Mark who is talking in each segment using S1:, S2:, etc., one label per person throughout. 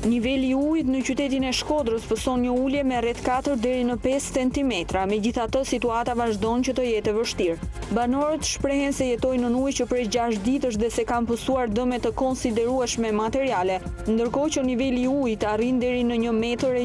S1: Niveli i ujit në qytetin e Shkodrës pëson një ulje me rreth 4 deri në 5 cm, megjithatë situata vazhdon që të jetë e vështirë. Banorët shprehen se jetojnë në ujë që prej 6 ditësh dhe se kanë pësuar dëme të konsiderueshme materiale, ndërkohë që niveli i ujit arrin deri në 1,5 metër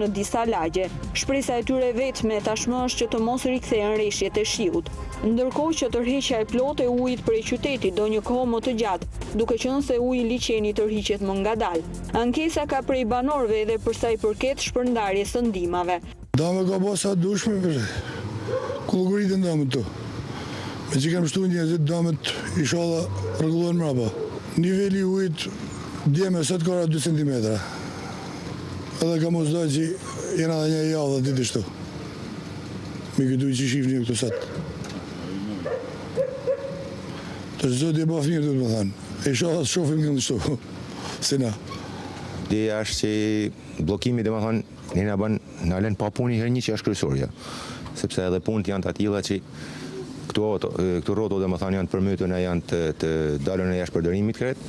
S1: në disa lagje. Shpresa e tyre vetme tashmë është që të mos rikthehen rreshjet e shiut. Ndërkohë që tërheqja e plotë e ujit prej qytetit do një kohë më të gjatë, duke qenë se uji i liçenit tërhiqet më ngadalë. Ankesa ka prej banorëve edhe për sa i përket shpërndarjes së ndihmave.
S2: Dame ka bosa dushme për kullëguritë ndamet tu. Me që kemë shtu njerëzit damet inshallah rregullohen mrapa. Niveli i ujit djeme sot ka 2 cm. Edhe ka mos dojë që jena dhe një javë dhe ditë shtu. Me këtë ujë që shifni këtu sot. Të zoti e baf mirë, do të më thanë. Inshallah të shofim këndë shtu. Si na.
S3: Ideja është që bllokimi dhe më thonë në alen pa puni herë një që është kryesorja. Sepse edhe punët janë të atilla që këtu rroto dhe më thonë janë të përmytën e janë të dalën e jashtë përdorimit kret.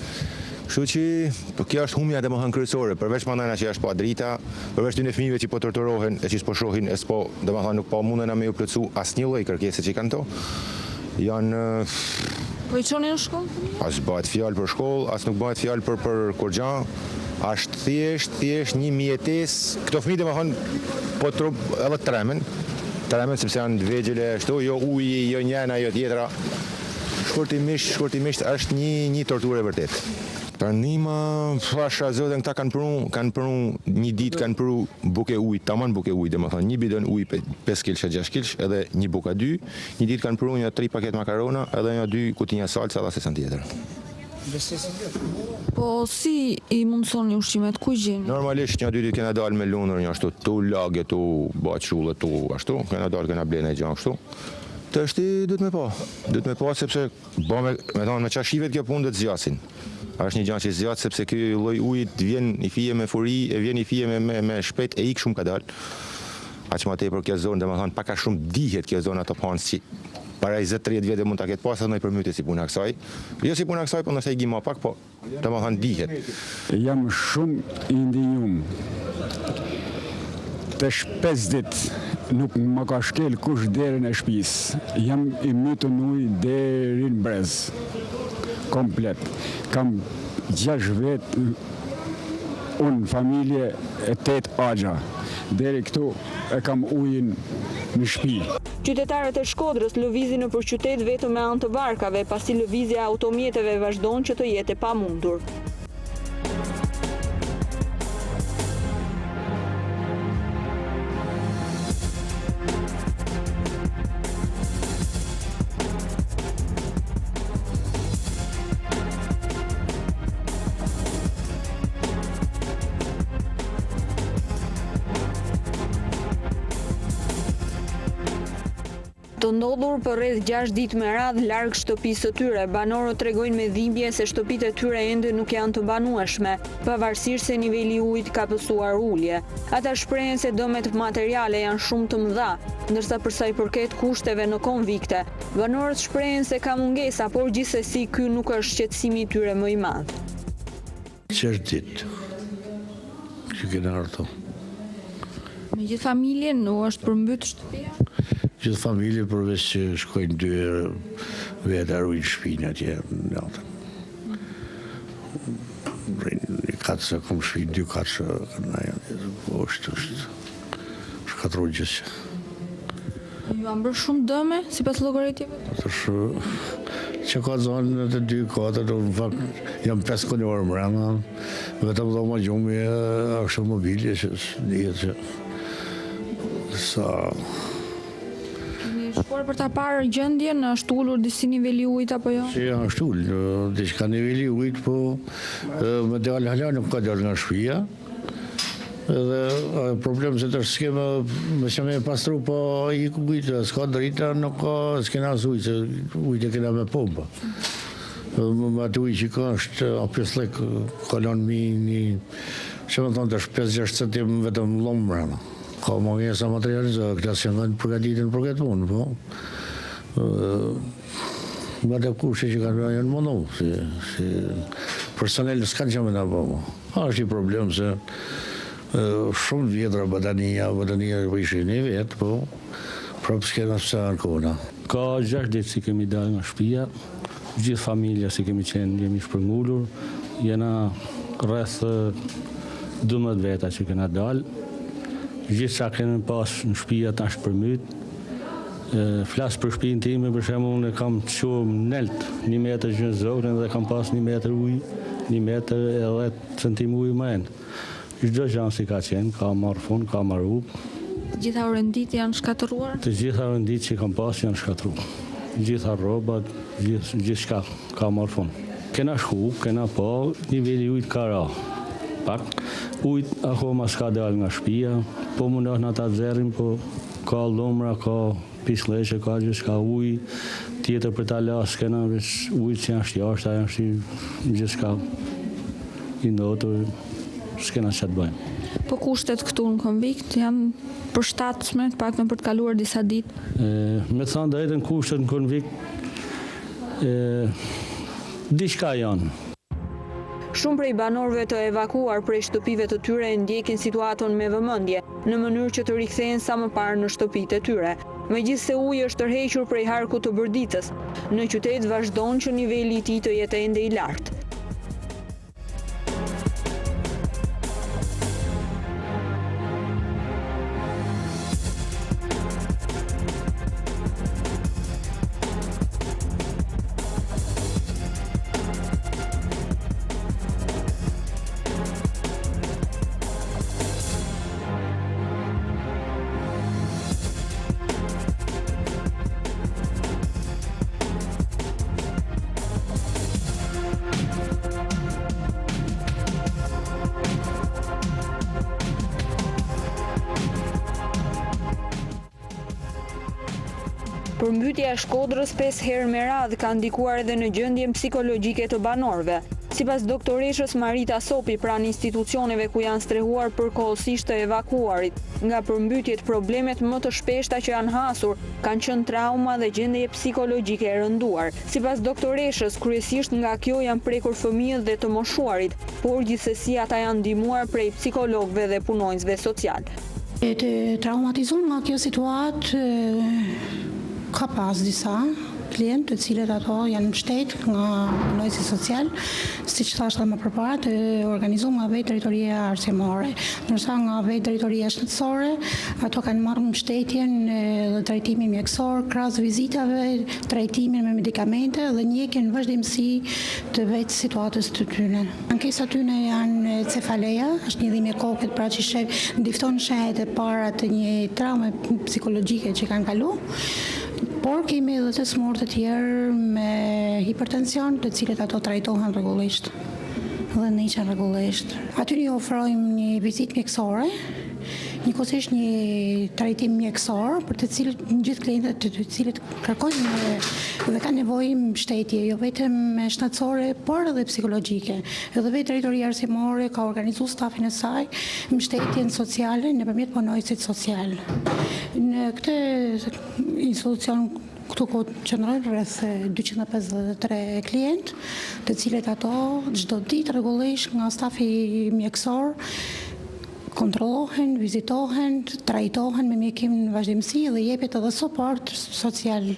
S3: Kështu që kjo është humja dhe më thonë kryesore, përveç mandana që është pa drita, përveç dy fëmijëve që po torturohen e që s'po shohin e s'po dhe më thonë nuk po mundën a me ju plotësu asnjë lloj kërkese që kanë to. Janë
S1: Po i çonin në shkollë?
S3: As bëhet fjalë për shkollë, as nuk bëhet fjalë për kurrë. Është thjesht një mjetesë. Këto fëmijë domethënë po edhe tremen sepse janë të vegjële ashtu, jo uji, jo njëna, jo tjetra. Shkurtimisht është një torturë e vërtet. Pranima, fasha zotën, këta kanë pru një ditë kanë pru buke ujë, tamam buke ujë, domethënë një bidon ujë 5 kg, 6 kg, edhe një buka 2, një ditë kanë pru një 3 paket makarona, edhe një 2 kutinja salca dhe asnjë tjetër.
S1: Po si i mundson një ushqimet ku gjeni?
S3: Normalisht një 2 ditë kena dalë me lundur një ashtu, tu lagje, tu baçulle, tu ashtu, kena dalë kena blenë gjë ashtu. Të është duhet me pa sepse me çashivet kjo punë do të zgjasin. Është një gjë që zgjat sepse ky lloj ujit vjen i fije me furi, e vjen i fije me shpejt e ik shumë ka dal. Aq më tepër kjo zonë, domethënë pak a shumë dihet kjo zonë ato panë që para 20-30 vjetë mund ta ketë pasur ndonjë përmytje si puna kësaj. Jo si puna kësaj, po nëse i gjimo pak, po domethënë dihet.
S4: Jam shumë i ndihmum. Tash 5 ditë nuk më ka shkel kush derën e shtëpisë. Jam i mytur në ujë deri në brez. Komplet. Kam 6 vetë, unë familje e 8 agja. Deri këtu e kam ujin në shtëpi.
S1: Qytetarët e Shkodrës lëvizin nëpër qytet vetëm me anë të barkave, pasi lëvizja e automjeteve vazhdon që të jetë e pamundur. Të ndodhur për rreth 6 ditë me radhë larg shtëpisë së tyre, banorët tregojnë me dhimbje se shtëpitë e tyre ende nuk janë të banueshme, pavarësisht se niveli i ujit ka pësuar ulje. Ata shprehen se dëmet materiale janë shumë të mëdha, ndërsa për sa i përket kushteve në konvikte, banorët shprehen se ka mungesa, por gjithsesi ky nuk është shqetësimi i tyre më i madh.
S2: 6 ditë që kena ardhur.
S1: Me gjithë familjen u është përmbyt shtëpia?
S2: Gjithë familje përveç që shkojnë 2 vetë arrujnë shpinë atje në natën. Një katë kom shpinë, 2 katë në janë, po është shkatru gjithë.
S1: Ju am bërë shumë dëme, si pas llogaritjeve?
S2: Që ka zonë në të 2 katët, në fakt jam 5 konjorë mrena, vetëm dhe ma gjumi është mobilje që dihet që sa...
S1: Shkuar për ta parë gjendjen, është ulur disi niveli ujit apo jo?
S2: Si është ullë, diçka niveli ujit, po me dalë hala nuk ka dalë nga shtëpia. Edhe problem se të s'keme, me që me pastru po i ujtë, s'ka drita, nuk ka, s'kena ujtë, se ujtë e kena me pompa. Me atë ujtë që ka është apjeslek, kalon mi një, që me thonë të është 5-6 cm vetëm lomë mrena. Ka mungesa materializë, këta që në përgatitin për këtë punë, po. Nga të kushe që kanë janë mundu, si personel s'kan që më na bëmë. Është i problem se shumë vjetra batania po ishin një vetë, po prapë s'kena pësa në kona.
S5: Ka 6 ditë si kemi dalë nga shtëpia, gjithë familja si kemi qenë, jemi shpërngullur, jena rreth 12 veta që kena dalë, gjithë sa kemi pas në shtëpia tash përmyt. Flas për shtëpinë time, për shembull, unë kam shumë nelt, 1 metër gjën zotin dhe kam pas 1 metër ujë, 1 metër e 10 centim ujë më endë. Çdo gjë si ka qenë, ka marrë fund, ka marrë up.
S1: Të gjitha renditët janë shkatëruar?
S5: Të gjitha renditët që kam pas janë shkatëruar. Gjitha rrobat, gjithçka ka marrë fund. Kena shku, kena pa, niveli ujit ka ra. Pak, ujit akoma s'ka dalë nga shtëpia, po mundohet na ta zerrim, po ka lomra, ka pisleshe, ka gjithçka ujë, tjetër për ta las, kena veç ujit që janë jashtë, janë gjithçka i ndotur, s'kena ç'a të bëjmë.
S1: Po kushtet këtu në konvikt janë përshtatshme, pak në për të kaluar disa ditë?
S5: Me thënë drejtën, kushtet në konvikt diçka janë.
S1: Shumë prej banorëve të evakuar prej shtëpive të tyre ndjekin situatën me vëmendje, në mënyrë që të rikthehen sa më parë në shtëpitë e tyre. Megjithse uji është tërhequr prej harkut të Bërdicës, në qytet vazhdon që niveli i tij të jetë ende i lartë. Përmbytja e Shkodrës 5 herë me radhë ka ndikuar edhe në gjendjen psikologjike të banorëve. Sipas doktoreshës Marita Sopi, pranë institucioneve ku janë strehuar përkohësisht të evakuarit, nga përmbytjet problemet më të shpeshta që janë hasur kanë qenë trauma dhe gjendje psikologjike e rënduar. Sipas doktoreshës, kryesisht nga kjo janë prekur fëmijët dhe të moshuarit, por gjithsesi ata janë ndihmuar prej psikologëve dhe punonjësve social.
S6: Të traumatizuar nga kjo situatë ka pas disa klientë të cilët ato janë mbështet nga punonjësi social, siç thashë më përpara, të organizuar nga vetë drejtoria arsimore, ndërsa nga vetë drejtoria shëndetësore, ato kanë marrë mbështetjen dhe trajtimin mjekësor, krahas vizitave, trajtimin me medikamente dhe ndjekjen vazhdimsi të vetë situatës të tyre. Ankesat tyre janë cefaleja, është një dhimbje kokët, pra që ndifton shenjat e para të një traume psikologjike që kanë kaluar. Por kemi edhe të smurë të tjerë me hipertension, të cilët ato trajtohen rregullisht dhe ndiqen rregullisht. Aty ne ofrojmë një vizitë mjekësore, njëkohësisht një trajtim mjekësor për të cilët gjithë klientët të cilët kërkojnë dhe kanë nevojë mbështetje, jo vetëm shëndetësore, por edhe psikologjike. Edhe vetë drejtoria arsimore ka organizuar stafin e saj mbështetjen sociale nëpërmjet punonjësit social. Në këtë institucion këtu qëndrojnë rreth 253 klientë, të cilët ato çdo ditë rregullisht nga stafi mjekësor kontrollohen, vizitohen, trajtohen me mjekim në vazhdimsi dhe jepet edhe suport social.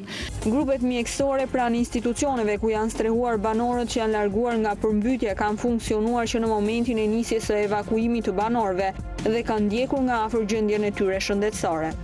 S1: Grupet mjekësore pranë institucioneve ku janë strehuar banorët që janë larguar nga përmbytja kanë funksionuar që në momentin e nisjes së evakuimit të banorëve dhe kanë ndjekur nga afër gjendjen e tyre shëndetësore.